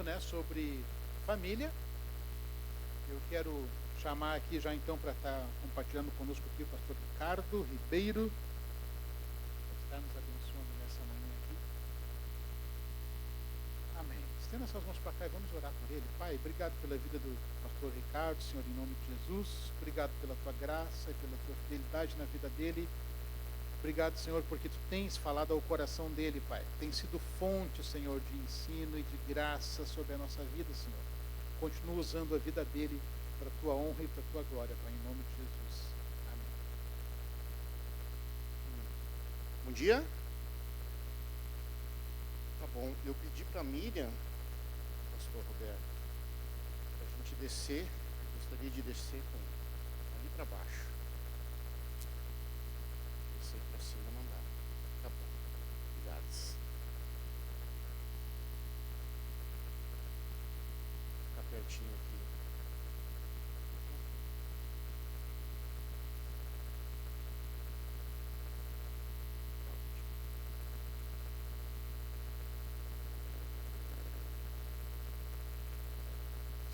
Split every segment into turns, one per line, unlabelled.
né, sobre família. Eu quero chamar aqui já então para estar compartilhando conosco aqui o pastor Ricardo Ribeiro, que está nos abençoando nessa manhã aqui. Amém. Estenda suas mãos para cá e vamos orar por ele. Pai, obrigado pela vida do pastor Ricardo, Senhor, em nome de Jesus. Obrigado pela tua graça e pela tua fidelidade na vida dele. Obrigado, Senhor, porque tu tens falado ao coração dele, Pai. Tem sido fonte, Senhor, de ensino e de graça sobre a nossa vida, Senhor. Continua usando a vida dele para a tua honra e para a tua glória, Pai, em nome de Jesus. Amém.
Bom dia. Tá bom, eu pedi para Miriam, pastor Roberto, para a gente descer. Eu gostaria de descer ali para baixo. Descer para cima não dá. Tá bom, obrigado. Ficar pertinho aqui.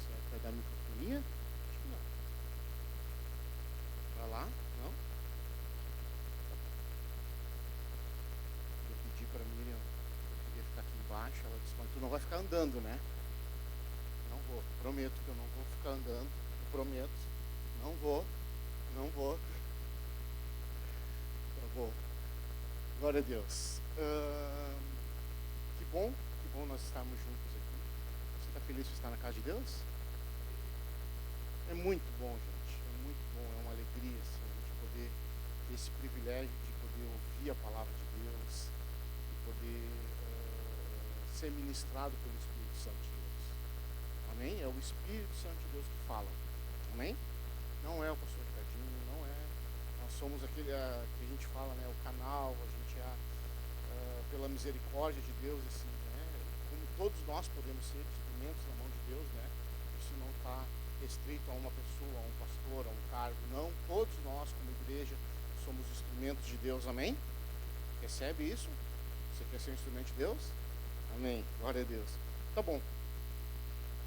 Certo, vai dar microfonia? Acho que não. Para lá? Não? Eu pedi para Miriam, eu queria ficar aqui embaixo. Ela disse: mas tu não vai ficar andando, né? Não vou, prometo que eu não vou ficar andando. Eu prometo, não vou. Tá bom. Glória a Deus. Que bom nós estarmos juntos aqui. Você está feliz de estar na casa de Deus? É muito bom, gente. É muito bom. É uma alegria assim, a gente poder ter esse privilégio de poder ouvir a palavra de Deus, de poder ser ministrado pelo Espírito Santo de Deus. Amém? É o Espírito Santo de Deus que fala. Amém? Não é o pastor Ricardinho, não é. Nós somos aquele que a gente fala, né? O canal, a gente é pela misericórdia de Deus, assim, né? Como todos nós podemos ser instrumentos na mão de Deus, né? Isso não está restrito a uma pessoa, a um pastor, a um cargo. Não, todos nós, como igreja, somos instrumentos de Deus. Amém? Recebe isso? Você quer ser um instrumento de Deus? Amém. Glória a Deus. Tá bom.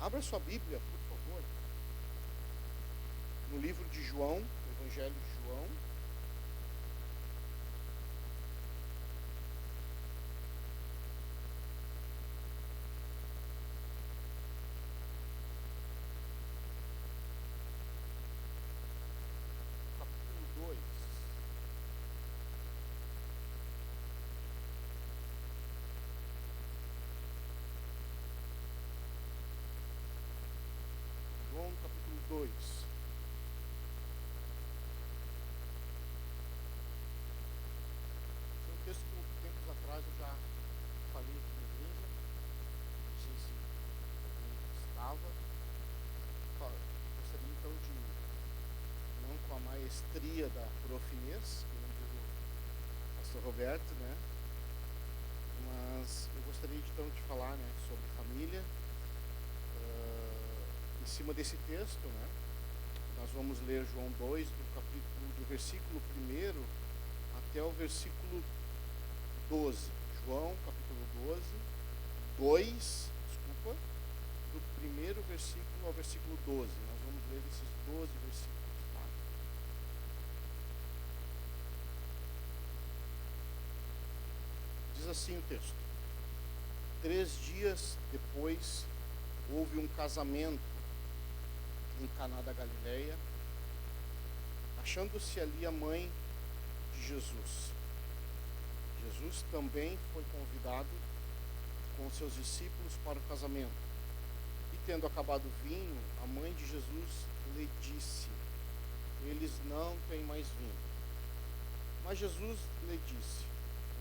Abra sua Bíblia, por favor, no livro de João, no Evangelho de João. Capítulo 2. João, capítulo 2. Esse é um texto que tempos atrás eu já falei aqui na igreja. Não sei se alguém estava. Gostaria então de, não com a maestria da profinês, que não diz o pastor Roberto, né? Mas eu gostaria então de falar, né, sobre família. Em cima desse texto, né, nós vamos ler João 2, do versículo 1 até o versículo 12. João, capítulo 2, do primeiro versículo ao versículo 12. Nós vamos ler esses 12 versículos. Tá? Diz assim o texto: 3 dias depois houve um casamento em Caná da Galileia, achando-se ali a mãe de Jesus. Jesus também foi convidado com seus discípulos para o casamento. E tendo acabado o vinho, a mãe de Jesus lhe disse: eles não têm mais vinho. Mas Jesus lhe disse: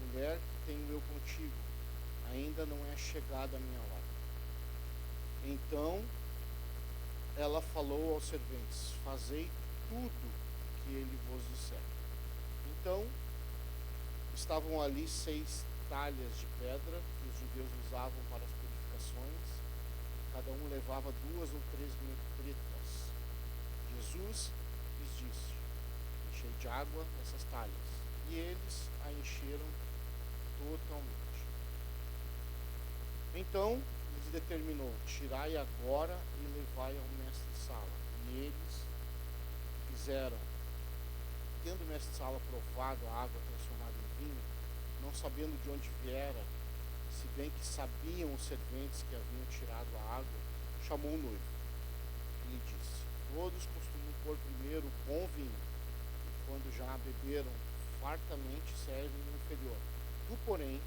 mulher, que tenho eu contigo? Ainda não é chegada a minha hora. Então ela falou aos serventes: fazei tudo que ele vos disser. Então estavam ali 6 talhas de pedra que os judeus usavam para as purificações. Cada um levava 2 ou 3 metretas. Jesus lhes disse: enchei de água essas talhas. E eles a encheram totalmente. Então lhes determinou: tirai agora e levai ao mestre-sala. E eles fizeram. Tendo o mestre-sala provado a água transformada em vinho, não sabendo de onde viera, se bem que sabiam os serventes que haviam tirado a água, chamou o noivo e lhe disse: todos costumam pôr primeiro o bom vinho, e quando já beberam fartamente servem o inferior. Tu, porém,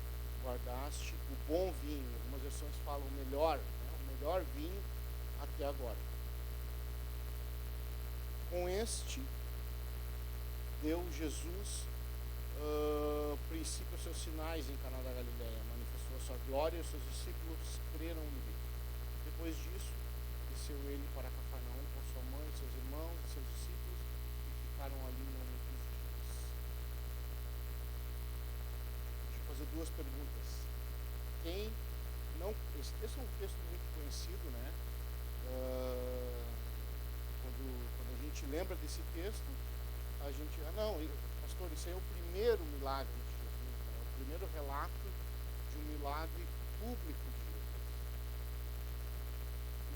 guardaste o bom vinho. Algumas versões falam o melhor, né? O melhor vinho até agora. Com este deu Jesus princípio aos seus sinais em Caná da Galileia, manifestou a sua glória e os seus discípulos creram nele. Depois disso, desceu ele para Cafarnaum com sua mãe, seus irmãos e seus discípulos, e ficaram ali não muitos dias. Deixa eu fazer duas perguntas. Quem não... Esse texto é um texto muito conhecido, né? Quando a gente lembra desse texto, a gente... pastor, isso aí é o primeiro milagre de Jesus, né? O primeiro relato de um milagre público de Jesus.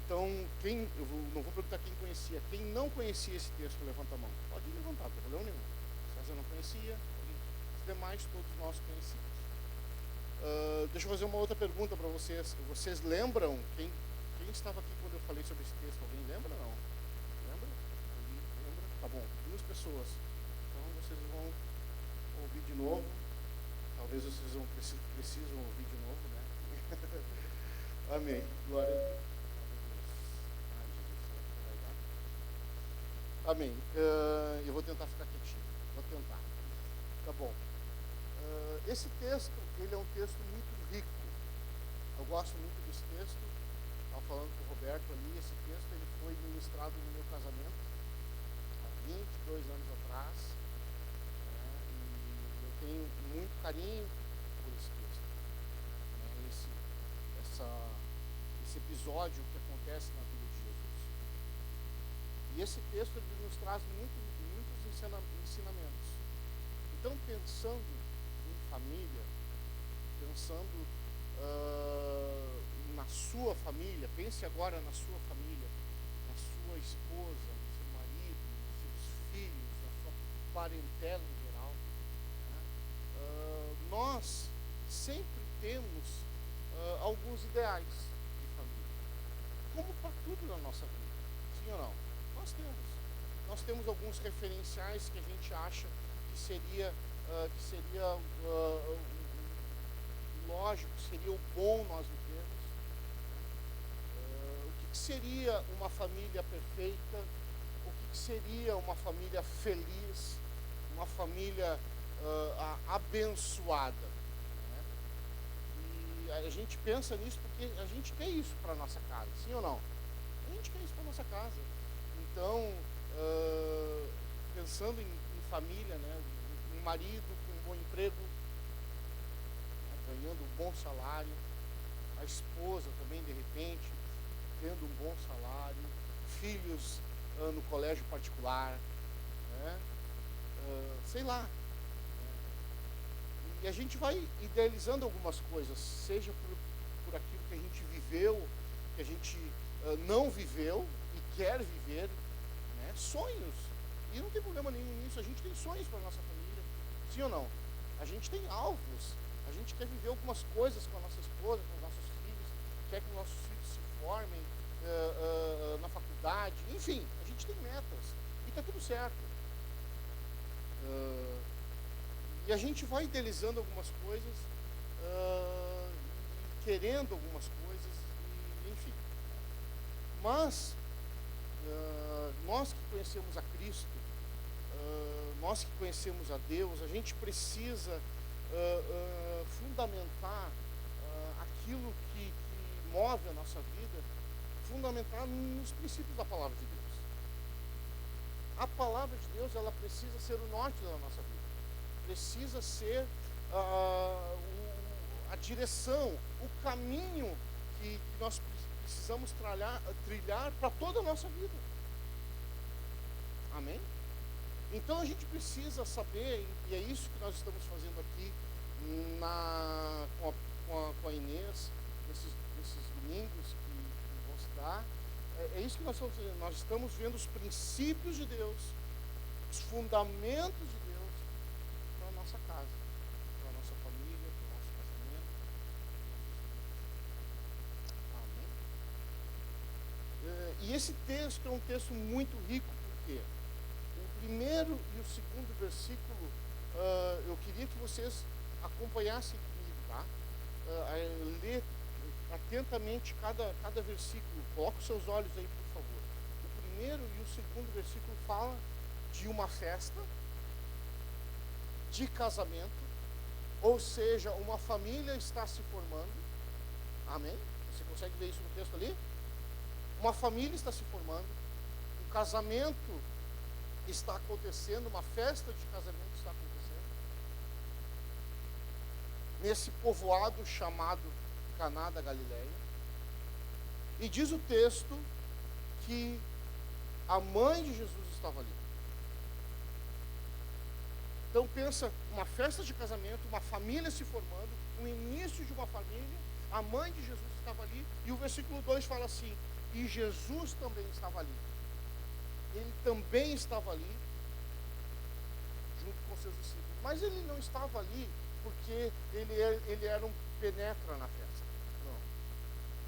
Então, não vou perguntar quem conhecia. Quem não conhecia esse texto, levanta a mão. Pode levantar, não tem problema nenhum. César não conhecia, os demais todos nós conhecíamos. Deixa eu fazer uma outra pergunta para vocês. Vocês lembram quem estava aqui quando eu falei sobre esse texto? Alguém lembra ou não? Lembra? Alguém lembra? Tá bom, 2 pessoas. Então vocês vão ouvir de novo. Talvez vocês precisam ouvir de novo, né? Amém. Glória a Deus. Amém. Eu vou tentar ficar quietinho. Vou tentar. Tá bom. Esse texto, ele é um texto muito rico. Eu gosto muito desse texto. Estava falando com o Roberto ali. Esse texto ele foi ministrado no meu casamento há 22 anos atrás. E eu tenho muito carinho por esse texto. Esse episódio que acontece na vida de Jesus. E esse texto ele nos traz muitos ensinamentos. Então, pensando em família, pensando na sua família, pense agora na sua família, na sua esposa, no seu marido, nos seus filhos, na sua parentela em geral. Né? Nós sempre temos alguns ideais de família, como para tudo na nossa vida, sim ou não? Nós temos alguns referenciais que a gente acha que seria lógico, seria o bom nós vivermos. O que seria uma família perfeita? O que seria uma família feliz? Uma família abençoada? Né? E a gente pensa nisso porque a gente quer isso para a nossa casa, sim ou não? A gente quer isso para a nossa casa. Então, pensando em família, né? Um marido com um bom emprego, né? Ganhando um bom salário, a esposa também, de repente, tendo um bom salário, filhos no colégio particular, né? Sei lá. E a gente vai idealizando algumas coisas, seja por aquilo que a gente viveu, que a gente não viveu e quer viver, né? Sonhos. E não tem problema nenhum nisso, a gente tem sonhos para a nossa família, sim ou não? A gente tem alvos, a gente quer viver algumas coisas com a nossa esposa, com os nossos filhos, quer que os nossos filhos se formem na faculdade, enfim, a gente tem metas e está tudo certo. E a gente vai idealizando algumas coisas, querendo algumas coisas, enfim. Mas nós que conhecemos a Cristo, nós que conhecemos a Deus, a gente precisa fundamentar aquilo que move a nossa vida, fundamentar nos princípios da palavra de Deus. A palavra de Deus, ela precisa ser o norte da nossa vida, precisa ser a direção, o caminho que nós precisamos trilhar para toda a nossa vida. Amém? Então a gente precisa saber, e é isso que nós estamos fazendo aqui com a Inês, nesses domingos que vão se dar, é isso que nós estamos fazendo. Nós estamos vendo os princípios de Deus, os fundamentos de Deus para a nossa casa, para a nossa família, para o nosso casamento, para os nossos filhos. Amém? E esse texto é um texto muito rico, porque o primeiro e o segundo versículo, eu queria que vocês acompanhassem comigo, tá? Ler atentamente cada versículo. Coloque os seus olhos aí, por favor. O primeiro e o segundo versículo fala de uma festa, de casamento, ou seja, uma família está se formando. Amém? Você consegue ver isso no texto ali? Uma família está se formando, um casamento está acontecendo, uma festa de casamento está acontecendo nesse povoado chamado Caná da Galileia. E diz o texto que a mãe de Jesus estava ali. Então pensa, uma festa de casamento, uma família se formando, o início de uma família, a mãe de Jesus estava ali, e o versículo 2 fala assim, e Jesus também estava ali. Ele também estava ali, junto com seus discípulos. Mas ele não estava ali porque ele era um penetra na festa. Não.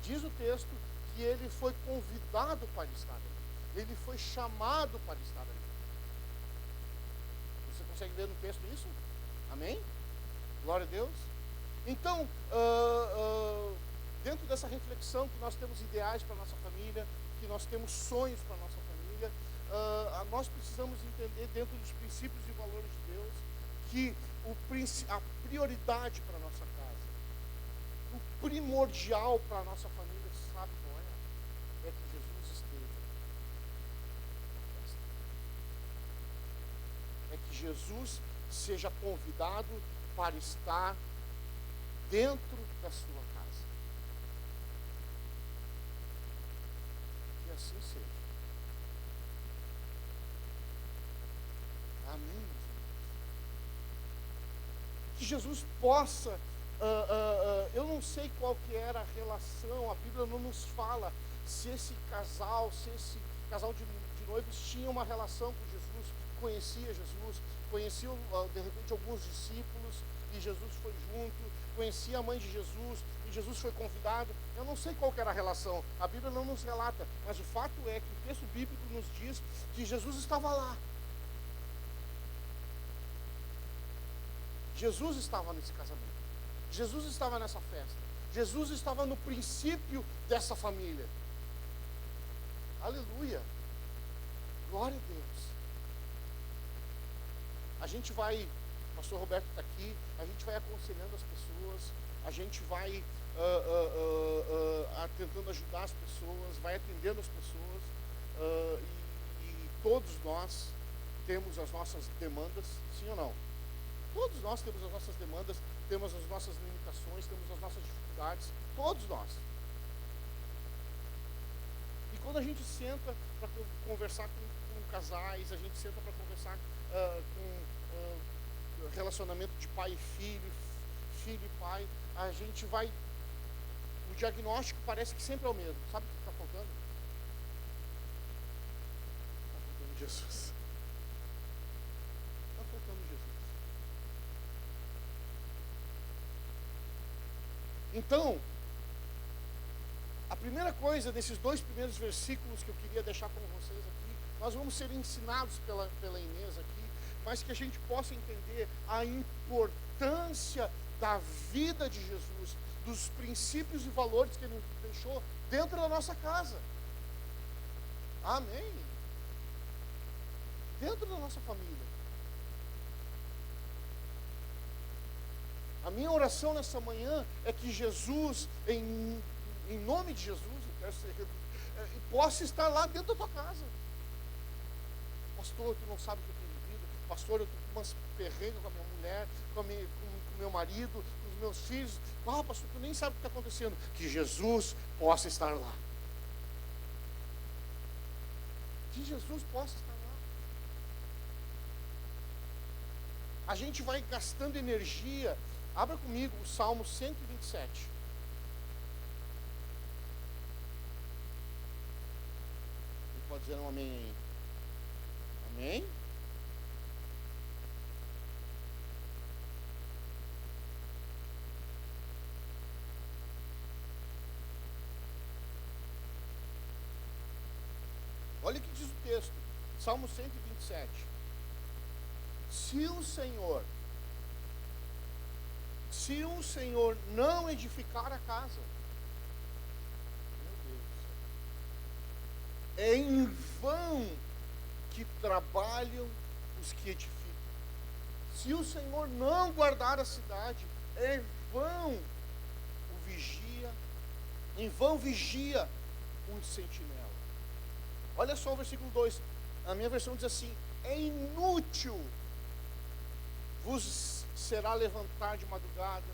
Diz o texto que ele foi convidado para estar ali. Ele foi chamado para estar ali. Você consegue ver no texto isso? Amém? Glória a Deus. Então, dentro dessa reflexão que nós temos ideais para a nossa família, que nós temos sonhos para a nossa família, nós precisamos entender dentro dos princípios e valores de Deus que a prioridade para a nossa casa, o primordial para a nossa família, sabe qual é? É que Jesus esteja na festa. É que Jesus seja convidado para estar dentro da sua casa. Que assim seja. Amém, meus irmãos? Que Jesus possa, eu não sei qual que era a relação, a Bíblia não nos fala se esse casal de noivos tinha uma relação com Jesus, conhecia Jesus, conhecia de repente alguns discípulos e Jesus foi junto, conhecia a mãe de Jesus e Jesus foi convidado. Eu não sei qual que era a relação, a Bíblia não nos relata, mas o fato é que o texto bíblico nos diz que Jesus estava lá. Jesus estava nesse casamento, Jesus estava nessa festa, Jesus estava no princípio dessa família. Aleluia, glória a Deus. A gente vai, o pastor Roberto está aqui, a gente vai aconselhando as pessoas, a gente vai tentando ajudar as pessoas, vai atendendo as pessoas, e todos nós temos as nossas demandas, sim ou não? Todos nós temos as nossas demandas, temos as nossas limitações, temos as nossas dificuldades, todos nós. E quando a gente senta para conversar com casais, a gente senta para conversar com relacionamento de pai e filho, filho e pai, a gente vai, o diagnóstico parece que sempre é o mesmo. Sabe o que está faltando? Está faltando Jesus. Está faltando Jesus. Então, a primeira coisa desses dois primeiros versículos que eu queria deixar com vocês aqui, nós vamos ser ensinados pela Inês aqui, mas que a gente possa entender a importância da vida de Jesus, dos princípios e valores que Ele nos deixou dentro da nossa casa. Amém? Dentro da nossa família. A minha oração nessa manhã é que Jesus, em nome de Jesus, possa estar lá dentro da tua casa. Pastor, tu não sabe o que eu tenho vivido. Pastor, eu estou com umas perrengas com a minha mulher, com o meu marido, com os meus filhos. Pastor, tu nem sabe o que está acontecendo. Que Jesus possa estar lá. Que Jesus possa estar lá. A gente vai gastando energia. Abra comigo o Salmo 127. dizendo um amém aí? Amém? Olha o que diz o texto, Salmo 127. Se o Senhor não edificar a casa, meu Deus do céu, é em vão que trabalham os que edificam. Se o Senhor não guardar a cidade, é em vão vigia o sentinela. Olha só o versículo 2. A minha versão diz assim: é inútil vos será levantar de madrugada,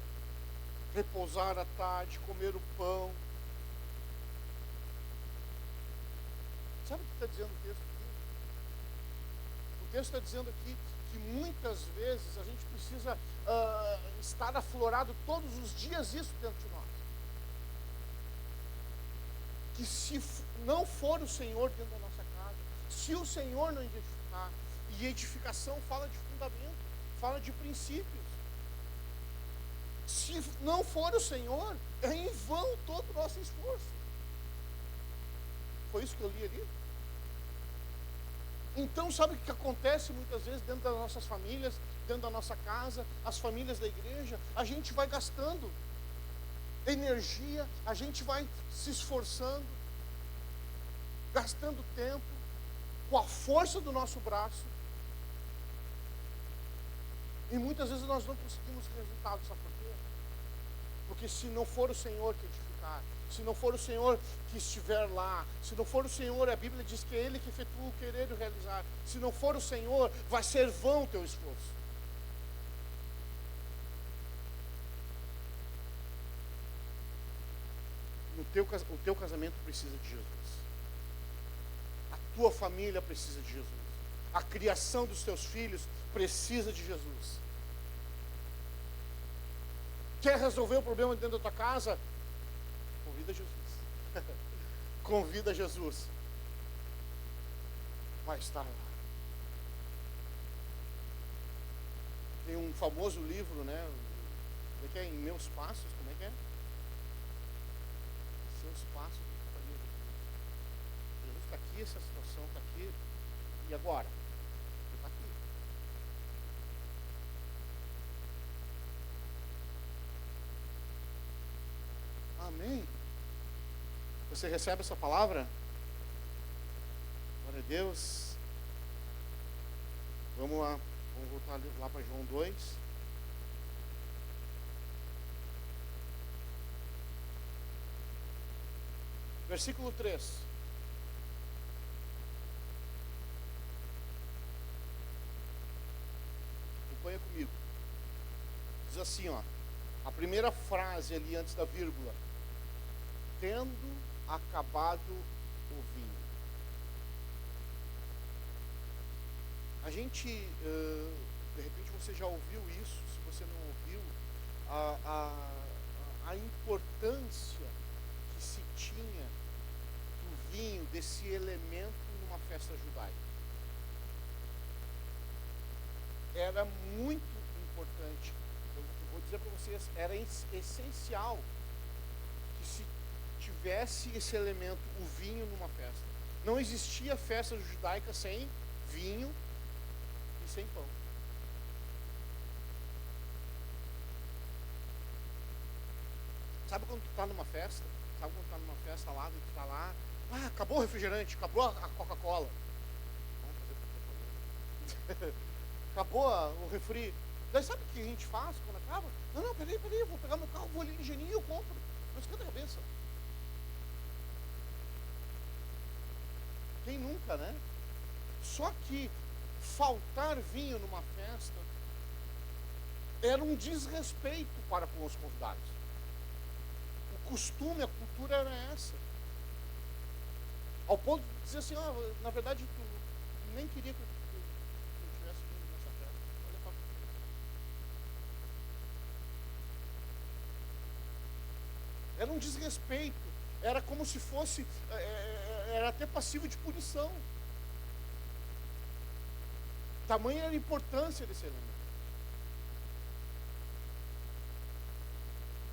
repousar à tarde, comer o pão. Sabe o que está dizendo o texto aqui? O texto está dizendo aqui que muitas vezes a gente precisa estar aflorado todos os dias isso dentro de nós. Que se não for o Senhor dentro da nossa casa, se o Senhor não edificar, e edificação fala de fundamento, fala de princípios. Se não for o Senhor, é em vão todo o nosso esforço. Foi isso que eu li ali? Então, sabe o que acontece muitas vezes dentro das nossas famílias, dentro da nossa casa, as famílias da igreja? A gente vai gastando energia, a gente vai se esforçando, gastando tempo, com a força do nosso braço, e muitas vezes nós não conseguimos resultados, sabe por quê? Porque se não for o Senhor que edificar, se não for o Senhor que estiver lá, se não for o Senhor, a Bíblia diz que é Ele que efetua o querer e o realizar. Se não for o Senhor, vai ser vão o teu esforço. O teu casamento precisa de Jesus. A tua família precisa de Jesus. A criação dos teus filhos precisa de Jesus. Quer resolver o problema dentro da tua casa? Convida Jesus. Convida Jesus. Vai estar lá. Tem um famoso livro, né? Como é que é? Em Meus Passos, como é que é? Seus passos. Jesus está aqui, essa situação está aqui. E agora? Ele está aqui. Amém? Você recebe essa palavra? Glória a Deus. Vamos lá. Vamos voltar lá para João 2. Versículo 3. Acompanha comigo. Diz assim, ó. A primeira frase ali antes da vírgula. Tendo acabado o vinho. A gente, de repente você já ouviu isso, se você não ouviu, a importância que se tinha do vinho, desse elemento numa festa judaica. Era muito importante. Eu vou dizer para vocês, era essencial que se tivesse esse elemento, o vinho, numa festa. Não existia festa judaica sem vinho e sem pão. Sabe quando tu está numa festa? Sabe quando tu está numa festa lá, tu está lá, acabou o refrigerante, acabou a Coca-Cola. Vamos fazer acabou o refri. Daí sabe o que a gente faz quando acaba? Não, peraí, eu vou pegar meu carro, vou ali no Geninho e eu compro. Não esquenta a cabeça. Quem nunca, né? Só que faltar vinho numa festa era um desrespeito para com os convidados. O costume, a cultura era essa. Ao ponto de dizer assim, na verdade tu nem queria que eu tivesse vindo nessa festa. Olha só. Era um desrespeito. Era como se fosse, era até passivo de punição. Tamanha era a importância desse elemento.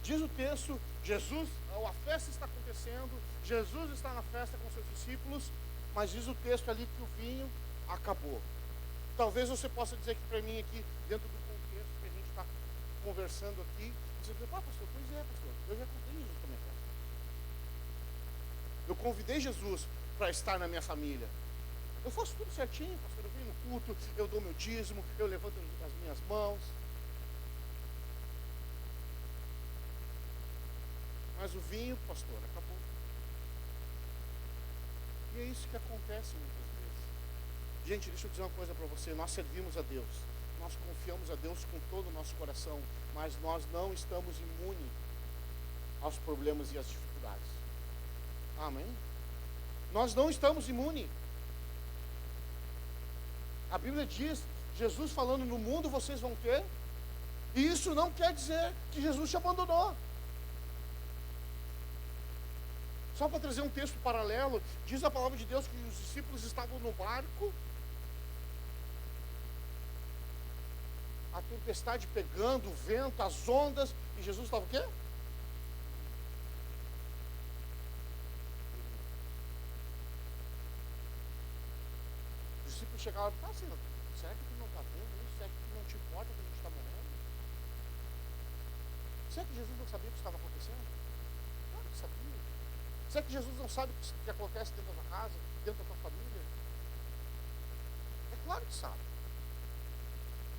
Diz o texto, Jesus, a festa está acontecendo, Jesus está na festa com seus discípulos, mas diz o texto ali que o vinho acabou. Talvez você possa dizer aqui para mim, aqui, dentro do contexto que a gente está conversando aqui, você diz, pastor, pois é, pastor, eu já contei Jesus para minha festa. Eu convidei Jesus para estar na minha família. Eu faço tudo certinho, pastor, eu venho no culto, eu dou meu dízimo, eu levanto as minhas mãos. Mas o vinho, pastor, acabou. E é isso que acontece muitas vezes. Gente, deixa eu dizer uma coisa para você. Nós servimos a Deus. Nós confiamos a Deus com todo o nosso coração. Mas nós não estamos imunes aos problemas e às dificuldades. Amém? Nós não estamos imunes. A Bíblia diz, Jesus falando, no mundo vocês vão ter. E isso não quer dizer que Jesus te abandonou. Só para trazer um texto paralelo, diz a palavra de Deus que os discípulos estavam no barco, a tempestade pegando, o vento, as ondas, e Jesus estava o quê? Os discípulos chegaram, Senhor, será que tu não está vendo isso? Será que tu não te importa que a gente está morrendo? Será que Jesus não sabia o que estava acontecendo? Claro que sabia. Será que Jesus não sabe o que acontece dentro da tua casa, dentro da tua família? É claro que sabe.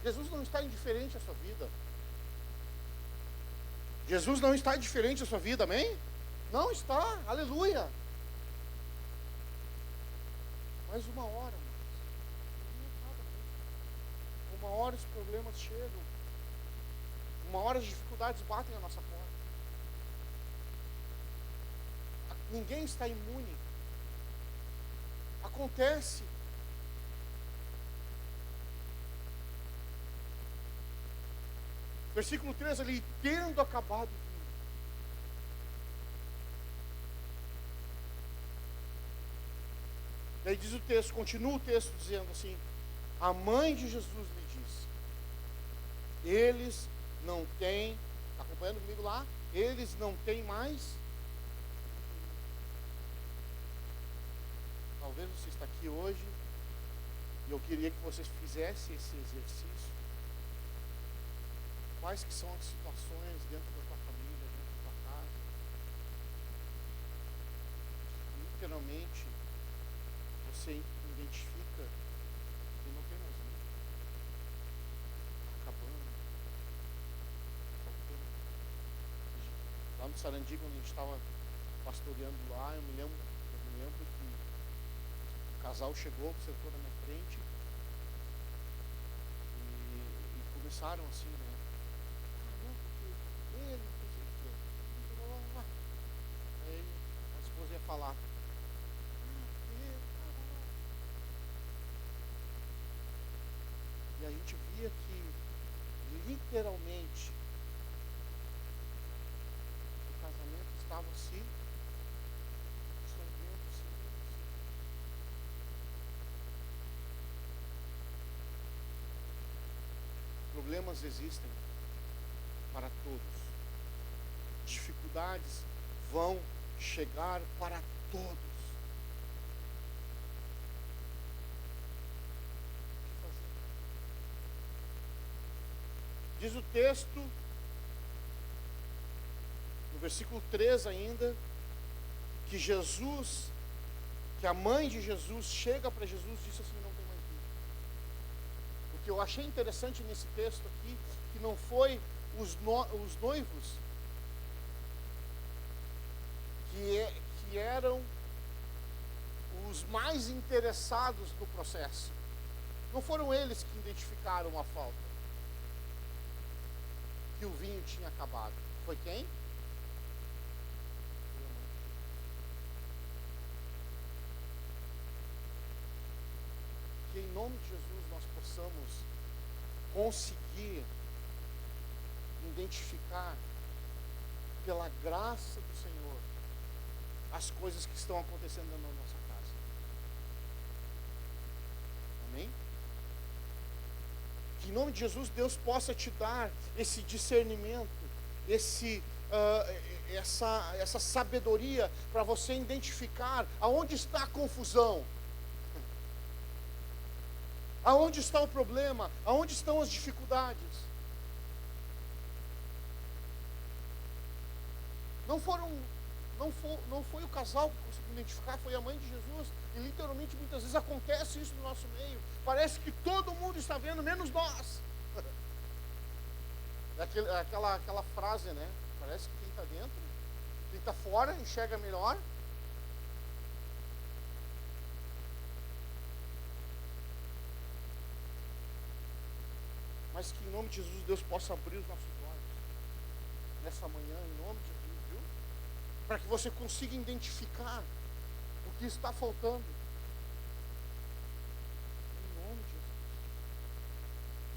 Jesus não está indiferente à sua vida. Jesus não está indiferente à sua vida, amém? Não está, aleluia. Mas uma hora, uma hora os problemas chegam. Uma hora as dificuldades batem a nossa porta. Ninguém está imune. Acontece. Versículo 3 ali, tendo acabado o vinho. Daí diz o texto, continua o texto dizendo assim, a mãe de Jesus lhe disse, eles não têm, está acompanhando comigo lá? Eles não têm mais. Talvez você está aqui hoje e eu queria que você fizesse esse exercício. Quais que são as situações dentro da tua família, dentro da tua casa? Literalmente, você identifica que não tem mais vida. Está acabando. Faltando. Lá no Sarandi, quando a gente estava pastoreando lá, eu me lembro que o casal chegou, sentou na minha frente e começaram assim, né? Ele, não sei o quê. Aí a esposa ia falar. E a gente via que literalmente o casamento estava se dissolvendo, Problemas existem para todos. Dificuldades vão chegar para todos. O que fazer? Diz o texto, no versículo 3 ainda, que Jesus, que a mãe de Jesus chega para Jesus e disse assim, não tem mais vida. O que eu achei interessante nesse texto aqui, que não foi os noivos que eram os mais interessados no processo. Não foram eles que identificaram a falta, que o vinho tinha acabado. Foi quem? Que em nome de Jesus nós possamos conseguir identificar pela graça do Senhor as coisas que estão acontecendo na nossa casa. Amém? Que em nome de Jesus, Deus possa te dar esse discernimento, essa sabedoria para você identificar aonde está a confusão, aonde está o problema, aonde estão as dificuldades. Não foi o casal que conseguiu identificar, foi a mãe de Jesus. E literalmente muitas vezes acontece isso no nosso meio. Parece que todo mundo está vendo, menos nós. É aquela frase, né? Parece que quem está dentro, quem está fora enxerga melhor. Mas que em nome de Jesus Deus possa abrir os nossos olhos nessa manhã, em nome de Jesus, viu? Para que você consiga identificar o que está faltando. Em nome de Jesus.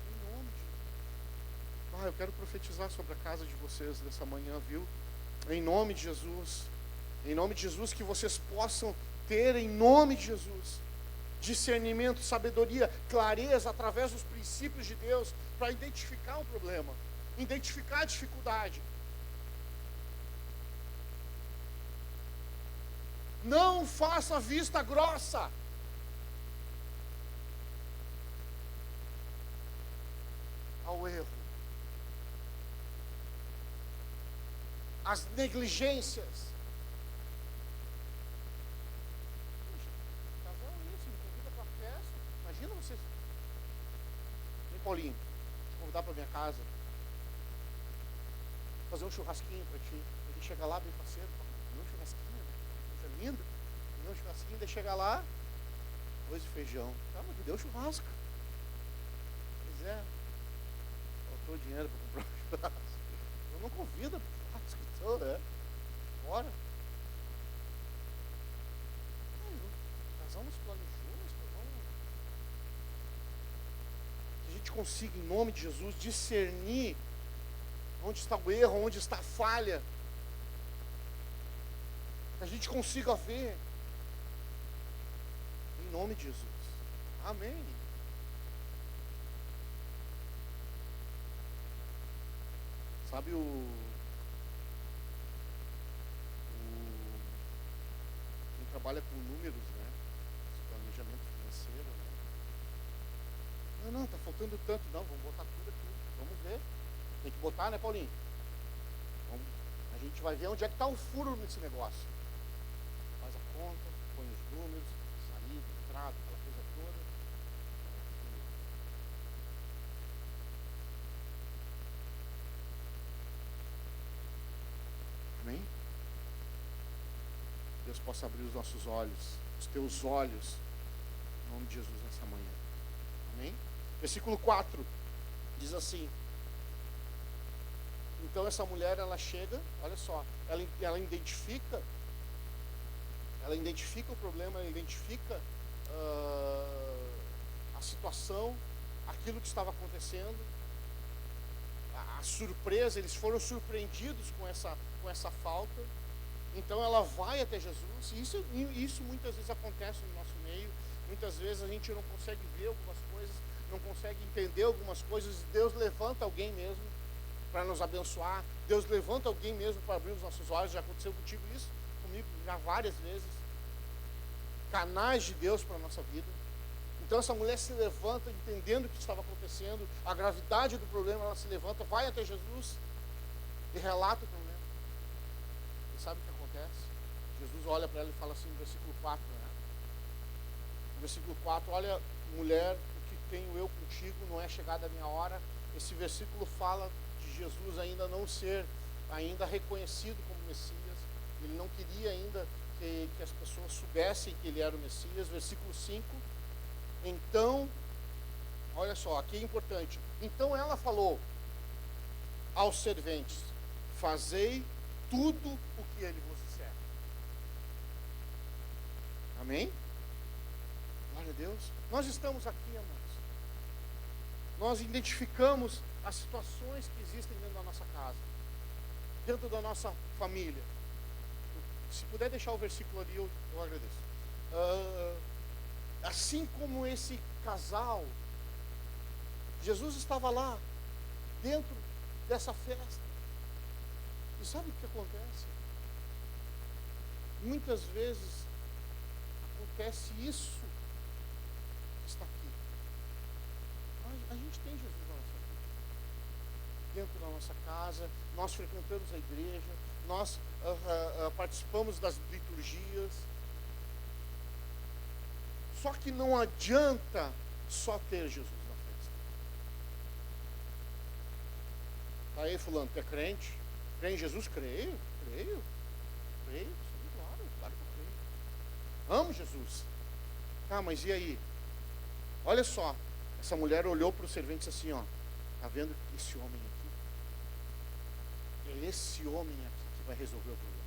Em nome de Jesus. Eu quero profetizar sobre a casa de vocês nessa manhã, viu? Em nome de Jesus. Em nome de Jesus, que vocês possam ter, em nome de Jesus, discernimento, sabedoria, clareza através dos princípios de Deus para identificar o problema, identificar a dificuldade. Não faça vista grossa. Ao erro, às negligências. Casal isso, me convida para festa. Imagina vocês. Vem, Paulinho, te convidar para minha casa, fazer um churrasquinho para ti. Ele chega lá bem parceiro, comer um churrasquinho, coisa linda. Comer um churrasquinho, daí chega lá, arroz e feijão. Tá, mas me deu churrasco. Pois é. Faltou dinheiro para comprar um churrasco. Eu não convido para churrasco, então, né? Bora. O casal nos planejou, que a gente consiga, em nome de Jesus, discernir onde está o erro, onde está a falha. Que a gente consiga ver. Em nome de Jesus. Amém. Sabe quem trabalha com números, né? Esse planejamento financeiro, né? Não, tá faltando tanto. Não, vamos botar tudo aqui. Vamos ver. Tem que botar, né, Paulinho? A gente vai ver onde é que está o furo nesse negócio. Faz a conta, põe os números, saída, entrada, aquela coisa toda. Amém? Deus possa abrir os nossos olhos, os teus olhos, em nome de Jesus nessa manhã. Amém? Versículo 4 diz assim: então essa mulher, ela chega, olha só, ela identifica o problema, ela identifica a situação, aquilo que estava acontecendo, a surpresa, eles foram surpreendidos com essa falta. Então ela vai até Jesus, e isso muitas vezes acontece no nosso meio. Muitas vezes a gente não consegue ver algumas coisas, não consegue entender algumas coisas, e Deus levanta alguém mesmo para nos abençoar. Deus levanta alguém mesmo para abrir os nossos olhos. Já aconteceu contigo isso? Comigo já várias vezes. Canais de Deus para a nossa vida. Então essa mulher se levanta, entendendo o que estava acontecendo, a gravidade do problema, ela se levanta, vai até Jesus e relata o problema. E sabe o que acontece? Jesus olha para ela e fala assim no versículo 4, né? No versículo 4, olha, mulher, o que tenho eu contigo, não é chegada a minha hora. Esse versículo fala de Jesus ainda não ser ainda reconhecido como Messias. Ele não queria ainda que as pessoas soubessem que ele era o Messias. Versículo 5. Então, olha só, aqui é importante. Então ela falou aos serventes: fazei tudo o que ele vos disser. Amém? Glória a Deus. Nós estamos aqui, amados. Nós identificamos as situações que existem dentro da nossa casa, dentro da nossa família. Se puder deixar o versículo ali, eu agradeço. assim como esse casal, Jesus estava lá, dentro dessa festa. E sabe o que acontece? Muitas vezes acontece isso que está aqui. A gente tem Jesus na nossa vida, dentro da nossa casa, nós frequentamos a igreja, nós participamos das liturgias. Só que não adianta só ter Jesus na festa. Tá aí, fulano, tu é crente? Crê em Jesus? Creio. Sim, claro que eu creio. Amo Jesus. Ah, mas e aí? Olha só, essa mulher olhou para o servente e disse assim, ó, tá vendo esse homem aqui? É esse homem aqui que vai resolver o problema.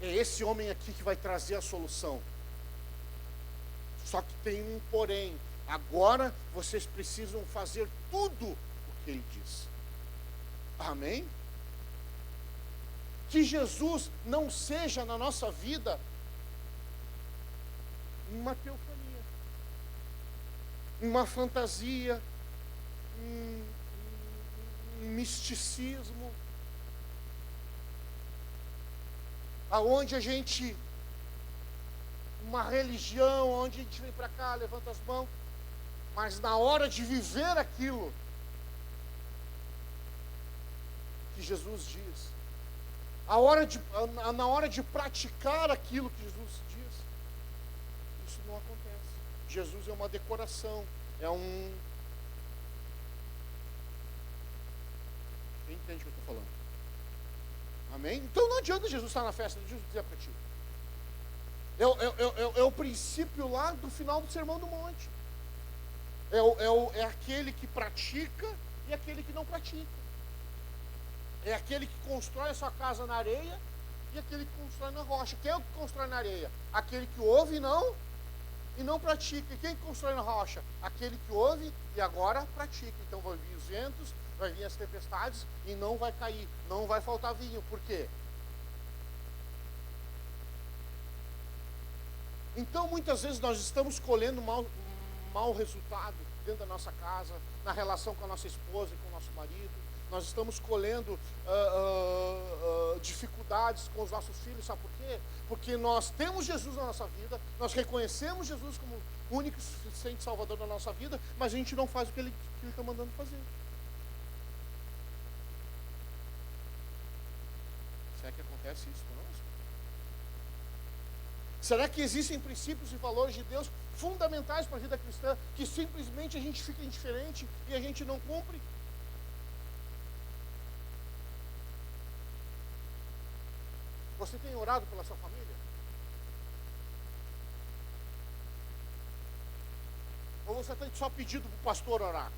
É esse homem aqui que vai trazer a solução. Só que tem um porém. Agora vocês precisam fazer tudo o que ele diz. Amém? Que Jesus não seja na nossa vida uma teofania, uma fantasia, um misticismo, aonde a gente, uma religião, onde a gente vem para cá, levanta as mãos, mas na hora de viver aquilo que Jesus diz, na hora de praticar aquilo que Jesus diz, isso não acontece. Jesus é uma decoração, Quem entende o que eu estou falando? Amém? Então não adianta Jesus estar na festa de Jesus dizer para ti. É o princípio lá do final do Sermão do Monte. É aquele que pratica e aquele que não pratica. É aquele que constrói a sua casa na areia e aquele que constrói na rocha. Quem é o que constrói na areia? Aquele que ouve e não pratica. E quem constrói na rocha? Aquele que ouve e agora pratica. Então vai vir os ventos, vai vir as tempestades e não vai cair, não vai faltar vinho. Por quê? Então muitas vezes nós estamos colhendo mau resultado dentro da nossa casa, na relação com a nossa esposa e com o nosso marido. Nós estamos colhendo dificuldades com os nossos filhos, sabe por quê? Porque nós temos Jesus na nossa vida, nós reconhecemos Jesus como o único e suficiente Salvador da nossa vida, mas a gente não faz o que Ele está mandando fazer. Será que acontece isso conosco? Será que existem princípios e valores de Deus fundamentais para a vida cristã que simplesmente a gente fica indiferente e a gente não cumpre? Você tem orado pela sua família? Ou você tem só pedido para o pastor orar?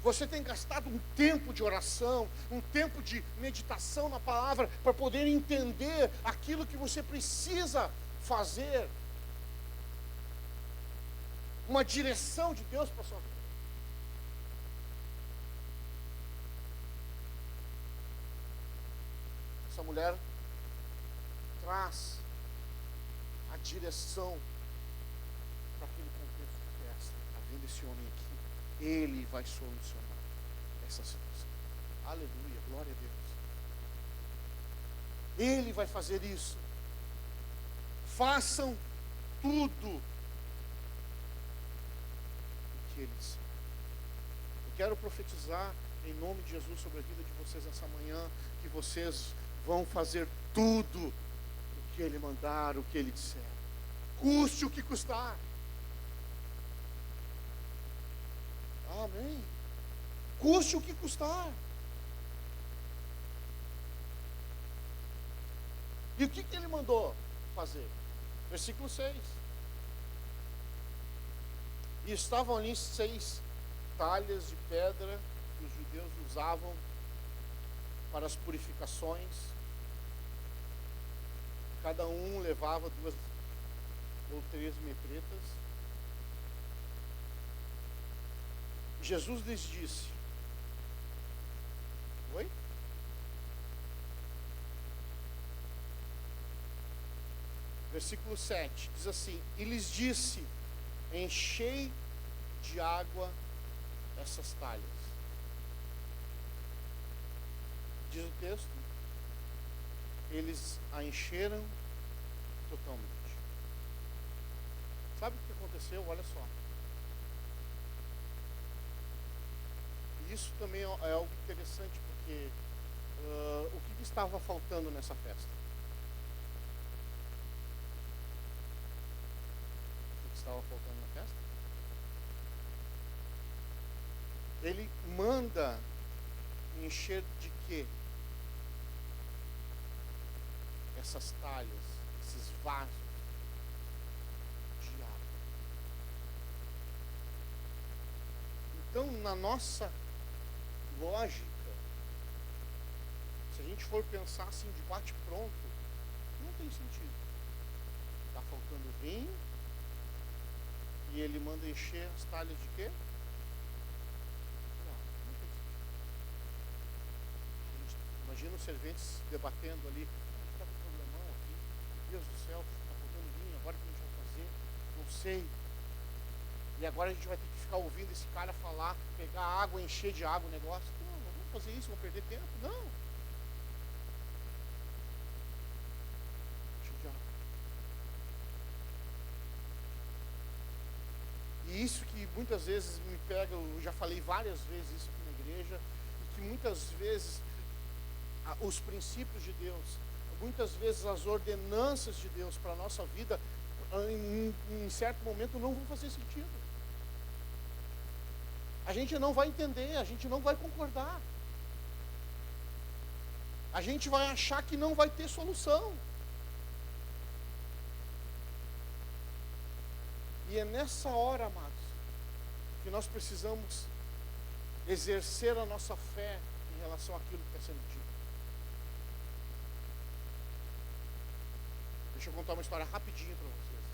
Você tem gastado um tempo de oração, um tempo de meditação na palavra, para poder entender aquilo que você precisa fazer? Uma direção de Deus para a sua vida. Essa mulher traz a direção para aquele contexto de festa. Está vendo esse homem aqui? Ele vai solucionar essa situação. Aleluia, glória a Deus. Ele vai fazer isso. Façam tudo o que ele disser. Eu quero profetizar em nome de Jesus sobre a vida de vocês essa manhã, que vocês vão fazer tudo o que Ele mandar, o que Ele disser. Custe o que custar. Amém. Custe o que custar. E o que Ele mandou fazer? Versículo 6. E estavam ali 6 talhas de pedra que os judeus usavam para as purificações. Cada um levava 2 ou 3 metretas. Jesus lhes disse: Oi? Versículo 7, diz assim: e lhes disse, enchei de água essas talhas. Diz o texto, eles a encheram totalmente. Sabe o que aconteceu? Olha só. E isso também é algo interessante, porque o que estava faltando nessa festa? O que estava faltando na festa? Ele manda encher de quê? Essas talhas, esses vasos de água. Então, na nossa lógica, se a gente for pensar assim de bate-pronto, não tem sentido. Está faltando vinho e ele manda encher as talhas de quê? Não tem sentido. Imagina os serventes debatendo ali, está com um problemão aqui, meu Deus do céu, está faltando vinho, agora o que a gente vai fazer? Não sei. E agora a gente vai ter que ficar ouvindo esse cara falar, pegar água, encher de água o negócio. Não vamos fazer isso, vamos perder tempo. Não. Encher de água. E isso que muitas vezes me pega, eu já falei várias vezes isso aqui na igreja, e que muitas vezes os princípios de Deus, muitas vezes as ordenanças de Deus para a nossa vida, em certo momento não vão fazer sentido. A gente não vai entender, a gente não vai concordar. A gente vai achar que não vai ter solução. E é nessa hora, amados, que nós precisamos exercer a nossa fé em relação àquilo que está sendo dito. Deixa eu contar uma história rapidinho para vocês.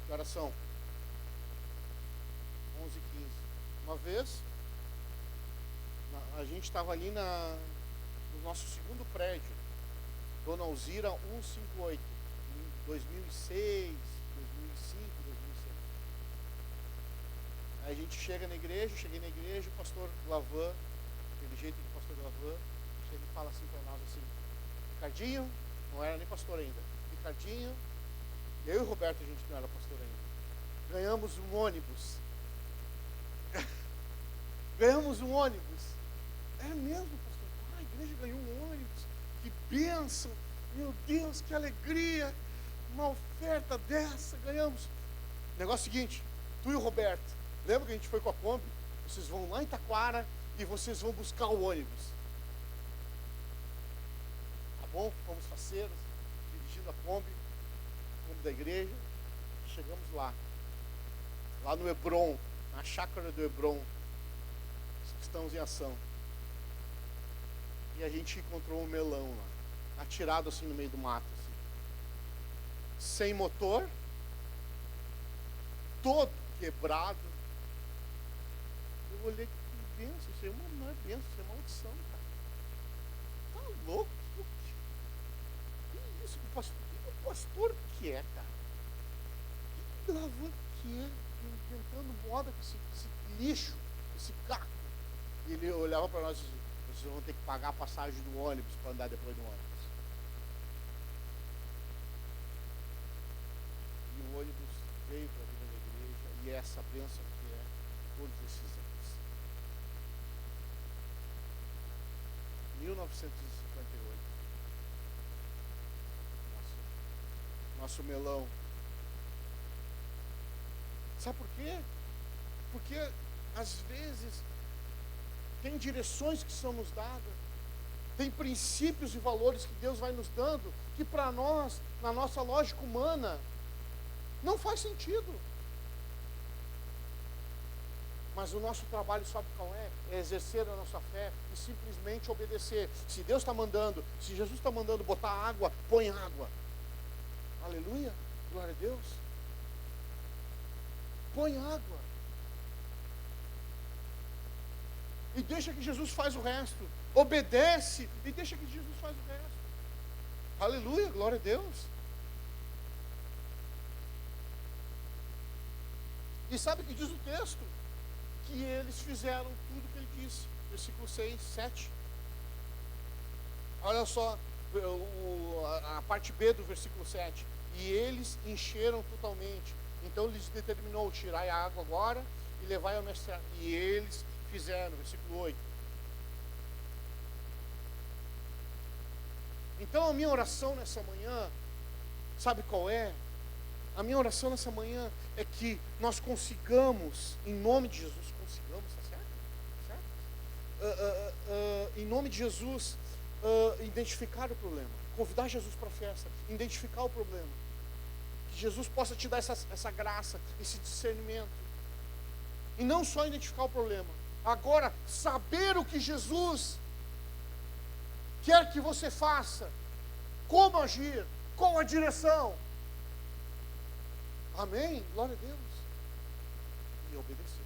Que horas são? 11h15. Uma vez, a gente estava ali no nosso segundo prédio, Dona Alzira 158, em 2006, 2005, 2006. Aí a gente cheguei na igreja, o pastor Lavan, aquele jeito do pastor Lavan, chega e fala assim para nós assim, Ricardinho, não era nem pastor ainda, Ricardinho, eu e o Roberto, a gente não era pastor ainda, ganhamos um ônibus. Ganhamos um ônibus. É mesmo, pastor? A igreja ganhou um ônibus. Que bênção. Meu Deus, que alegria. Uma oferta dessa, ganhamos. Negócio seguinte, tu e o Roberto, lembra que a gente foi com a Kombi? Vocês vão lá em Taquara e vocês vão buscar o ônibus. Tá bom? Fomos faceiros, dirigindo a Kombi da igreja. Chegamos lá no Hebron, na chácara do Hebron. Estamos em ação. E a gente encontrou um melão lá, atirado assim no meio do mato, assim. Sem motor, todo quebrado. Eu olhei, que benção, isso aí não é benção, isso é maldição, cara. Tá louco? Que isso? O pastor que é, cara? Que gravando que é? Inventando moda com esse lixo, esse caco. E ele olhava para nós e dizia, vocês vão ter que pagar a passagem do ônibus para andar depois do ônibus. E o ônibus veio para a vida da igreja, e é essa bênção que é todos esses anos. 1958. Nosso melão. Sabe por quê? Porque às vezes tem direções que são nos dadas, tem princípios e valores que Deus vai nos dando, que para nós, na nossa lógica humana, não faz sentido. Mas o nosso trabalho, sabe qual é? É exercer a nossa fé e simplesmente obedecer. Se Deus está mandando, se Jesus está mandando botar água, põe água. Aleluia, glória a Deus. Põe água. E deixa que Jesus faz o resto. Obedece e deixa que Jesus faz o resto. Aleluia, glória a Deus. E sabe o que diz o texto? Que eles fizeram tudo o que ele disse. Versículo 6, 7. Olha só, a parte B do versículo 7. E eles encheram totalmente. Então lhes determinou: tirai a água agora e levai ao mestre. E eles fizeram. Versículo 8. Então a minha oração nessa manhã, sabe qual é? A minha oração nessa manhã é que nós consigamos, em nome de Jesus, tá certo? Em nome de Jesus, identificar o problema, convidar Jesus para a festa, identificar o problema, que Jesus possa te dar essa graça, esse discernimento, e não só identificar o problema, agora saber o que Jesus quer que você faça, como agir, qual a direção. Amém? Glória a Deus. E obedecer.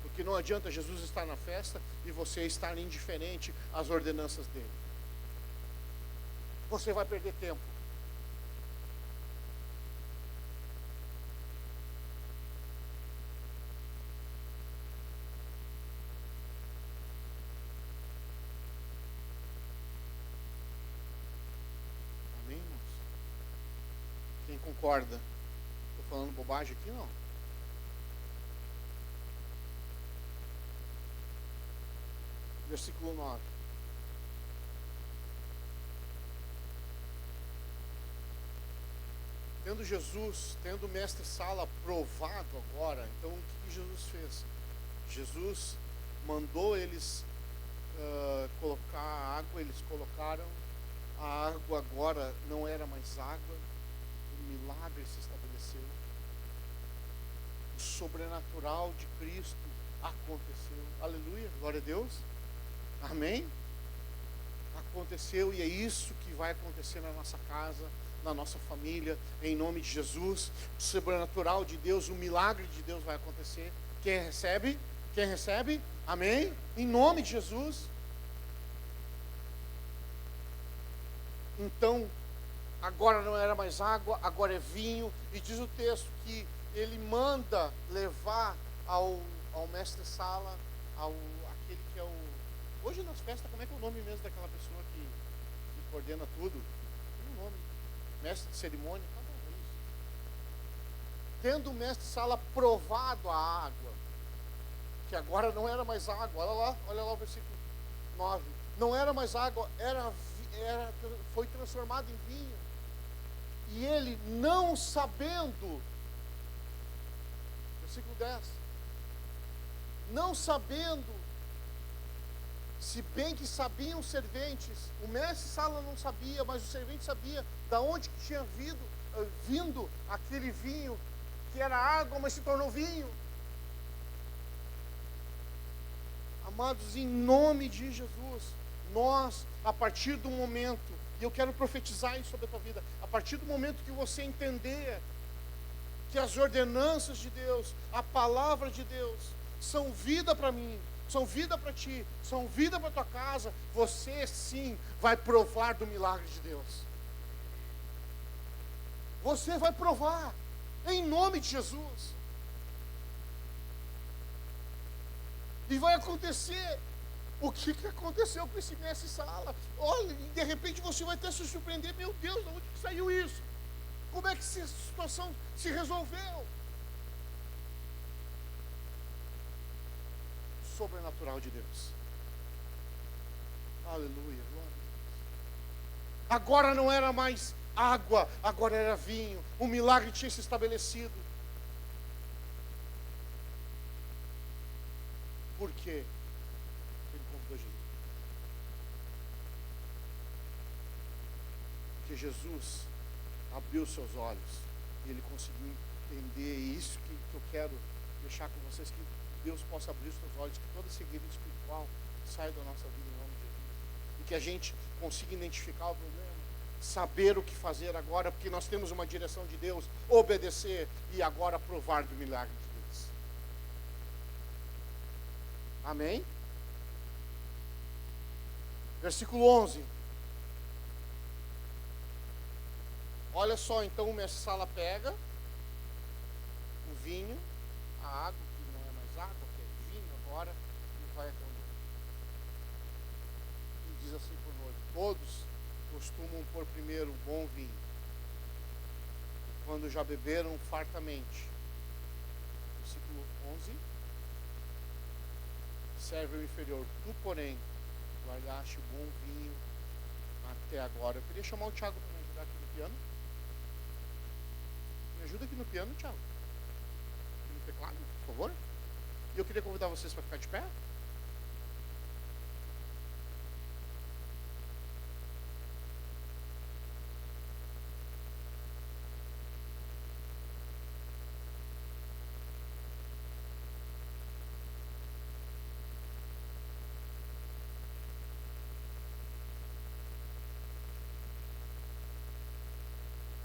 Porque não adianta Jesus estar na festa e você estar indiferente às ordenanças dele. Você vai perder tempo. Amém, irmãos? Quem concorda? Estou falando bobagem aqui, não? Versículo 9. Tendo o mestre Sala provado agora, então o que Jesus fez? Jesus mandou eles colocar a água, eles colocaram. A água agora não era mais água, um milagre se estabeleceu. O sobrenatural de Cristo aconteceu. Aleluia, glória a Deus. Amém? Aconteceu, e é isso que vai acontecer na nossa casa, na nossa família, em nome de Jesus. O sobrenatural de Deus, o milagre de Deus vai acontecer. Quem recebe? Quem recebe? Amém? Em nome de Jesus. Então, agora não era mais água, agora é vinho. E diz o texto que ele manda levar ao mestre Sala, aquele que é o... Hoje nas festas, como é que é o nome mesmo daquela pessoa que coordena tudo? Tem um nome. Mestre de cerimônia. Tá bom, é isso. Tendo o mestre Sala provado a água, que agora não era mais água, olha lá o versículo 9. Não era mais água, foi transformado em vinho. E ele não sabendo, versículo 10, não sabendo, se bem que sabiam os serventes, o mestre Sala não sabia, mas o servente sabia da onde que tinha vindo aquele vinho, que era água, mas se tornou vinho. Amados, em nome de Jesus, nós, a partir do momento, e eu quero profetizar isso sobre a tua vida, a partir do momento que você entender que as ordenanças de Deus, a palavra de Deus, são vida para mim, são vida para ti, são vida para tua casa, você sim vai provar do milagre de Deus. Você vai provar, em nome de Jesus. E vai acontecer o que aconteceu com esse mestre Sala. Olha, e de repente você vai até se surpreender, meu Deus, de onde que saiu isso? Como é que essa situação se resolveu? Sobrenatural de Deus. Aleluia, glória a Deus. Agora não era mais água, agora era vinho. O milagre tinha se estabelecido. Por quê? Ele convidou Jesus. Porque Jesus abriu seus olhos e ele conseguiu entender. E isso que eu quero deixar com vocês, que Deus possa abrir os teus olhos, que toda cegueira espiritual saia da nossa vida em nome de Jesus. E que a gente consiga identificar o problema, saber o que fazer agora, porque nós temos uma direção de Deus, obedecer e agora provar do milagre de Deus. Amém? Versículo 11. Olha só, então o mestre Sala pega vinho, a água, que não é mais água, que é vinho agora, e vai até o noivo. E diz assim para o noivo: todos costumam pôr primeiro o bom vinho, quando já beberam fartamente. Versículo 11: serve o inferior. Tu, porém, guardaste o bom vinho até agora. Eu queria chamar o Thiago para me ajudar aqui no piano. Me ajuda aqui no piano, Thiago. Aqui no teclado, por favor. E eu queria convidar vocês para ficar de pé.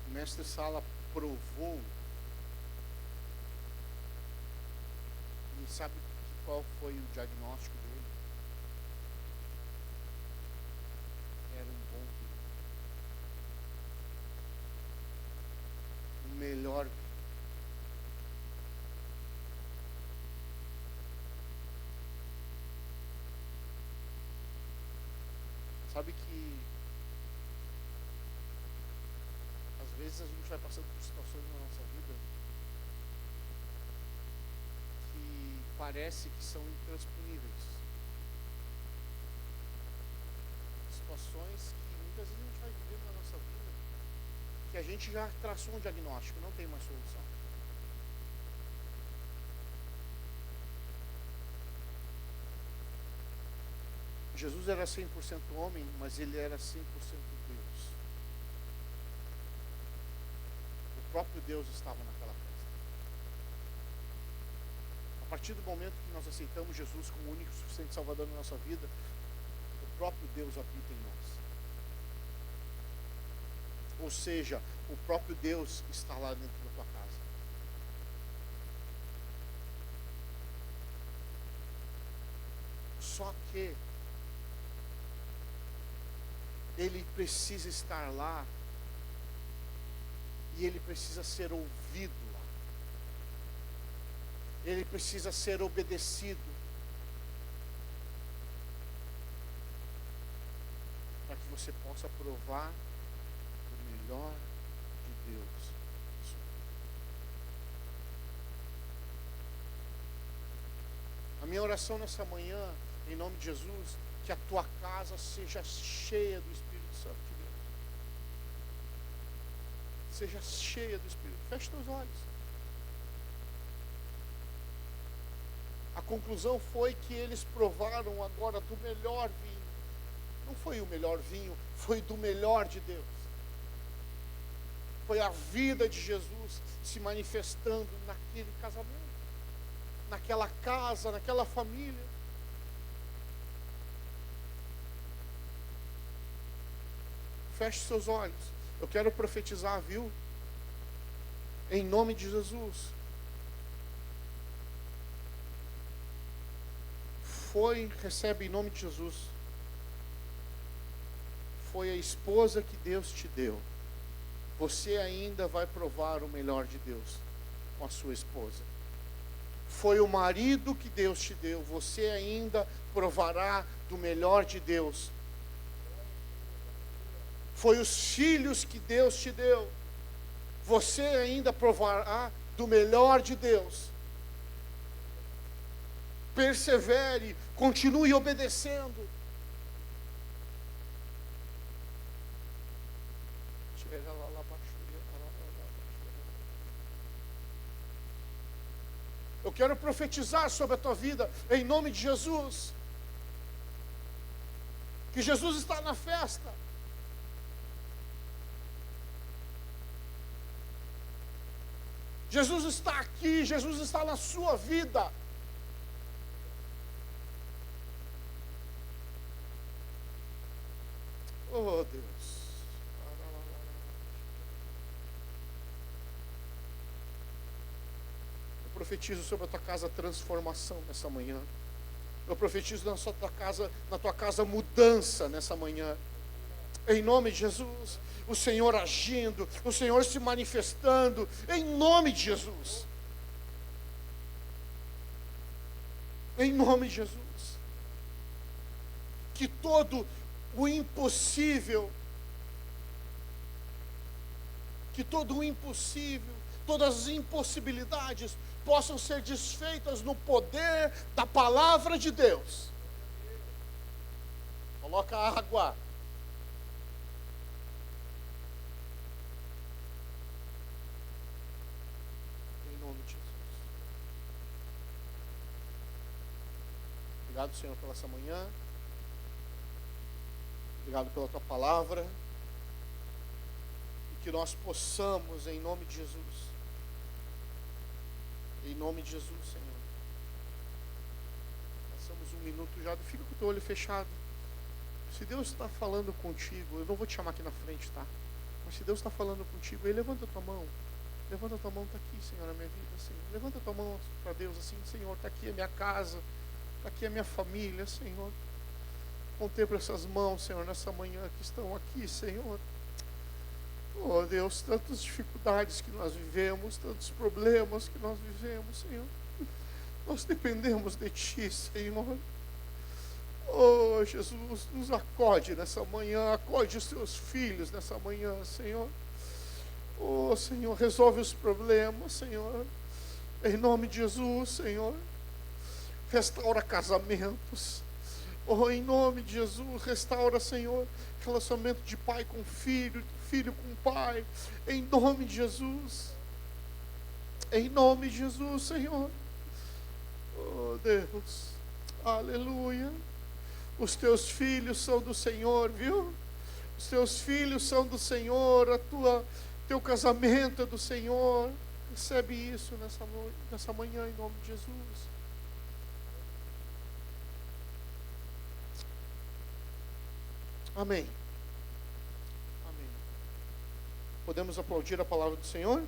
O mestre Sala provou, e sabe qual foi o diagnóstico dele? Era um bom vinho, o melhor vinho. Sabe que às vezes a gente vai passando por situações na nossa vida que parece que são intransponíveis. Situações que muitas vezes a gente vai vivendo na nossa vida que a gente já traçou um diagnóstico, não tem mais solução. Jesus era 100% homem, mas ele era 100% Deus. O próprio Deus estava naquela festa. A partir do momento que nós aceitamos Jesus como o único e suficiente Salvador na nossa vida, o próprio Deus habita em nós. Ou seja, o próprio Deus está lá dentro da tua casa. Só que ele precisa estar lá e ele precisa ser ouvido lá. Ele precisa ser obedecido para que você possa provar o melhor de Deus. A minha oração nessa manhã, em nome de Jesus, que a tua casa seja cheia do Espírito Santo de Deus. Seja cheia do Espírito. Feche teus olhos. A conclusão foi que eles provaram agora do melhor vinho. Não foi o melhor vinho, foi do melhor de Deus. Foi a vida de Jesus se manifestando naquele casamento, naquela casa, naquela família. Feche seus olhos. Eu quero profetizar, viu? Em nome de Jesus. Recebe em nome de Jesus. Foi a esposa que Deus te deu. Você ainda vai provar o melhor de Deus com a sua esposa. Foi o marido que Deus te deu. Você ainda provará do melhor de Deus. Foi os filhos que Deus te deu. Você ainda provará do melhor de Deus. Persevere, continue obedecendo. Eu quero profetizar sobre a tua vida, em nome de Jesus. Que Jesus está na festa. Jesus está aqui, Jesus está na sua vida. Oh Deus. Eu profetizo sobre a tua casa transformação nessa manhã. Eu profetizo na tua casa mudança nessa manhã. Em nome de Jesus, o Senhor agindo, o Senhor se manifestando, em nome de Jesus. Em nome de Jesus. Que todo o impossível, todas as impossibilidades possam ser desfeitas no poder da palavra de Deus. Coloca a água. Em nome de Jesus. Obrigado, Senhor, pela essa manhã. Obrigado pela tua palavra. E que nós possamos, em nome de Jesus. Em nome de Jesus, Senhor. Passamos um minuto já. Fica com o teu olho fechado. Se Deus está falando contigo, eu não vou te chamar aqui na frente, tá? Mas se Deus está falando contigo, aí levanta a tua mão. Levanta a tua mão, está aqui, Senhor, na minha vida, Senhor. Levanta a tua mão para Deus, assim, Senhor, está aqui a minha casa, está aqui a minha família, Senhor. Contempla essas mãos, Senhor, nessa manhã que estão aqui, Senhor. Oh, Deus, tantas dificuldades que nós vivemos, tantos problemas que nós vivemos, Senhor. Nós dependemos de Ti, Senhor. Oh, Jesus, nos acode nessa manhã, acode os Teus filhos nessa manhã, Senhor. Oh, Senhor, resolve os problemas, Senhor. Em nome de Jesus, Senhor. Restaura casamentos. Oh, em nome de Jesus, restaura, Senhor, relacionamento de pai com filho, filho com pai. Em nome de Jesus. Em nome de Jesus, Senhor. Oh, Deus. Aleluia. Os teus filhos são do Senhor, viu? Os teus filhos são do Senhor, teu casamento é do Senhor. Recebe isso nessa manhã, em nome de Jesus. Amém. Amém. Podemos aplaudir a palavra do Senhor?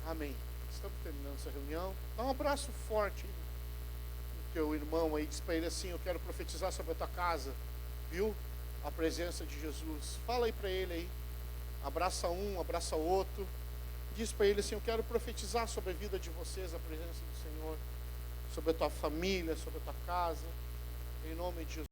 Amém. Estamos terminando essa reunião. Dá um abraço forte no teu irmão aí. Diz para ele assim: eu quero profetizar sobre a tua casa. Viu? A presença de Jesus. Fala aí para ele aí. Abraça um, abraça outro. Diz para ele assim: eu quero profetizar sobre a vida de vocês, a presença do Senhor. Sobre a tua família, sobre a tua casa. Em nome de Jesus.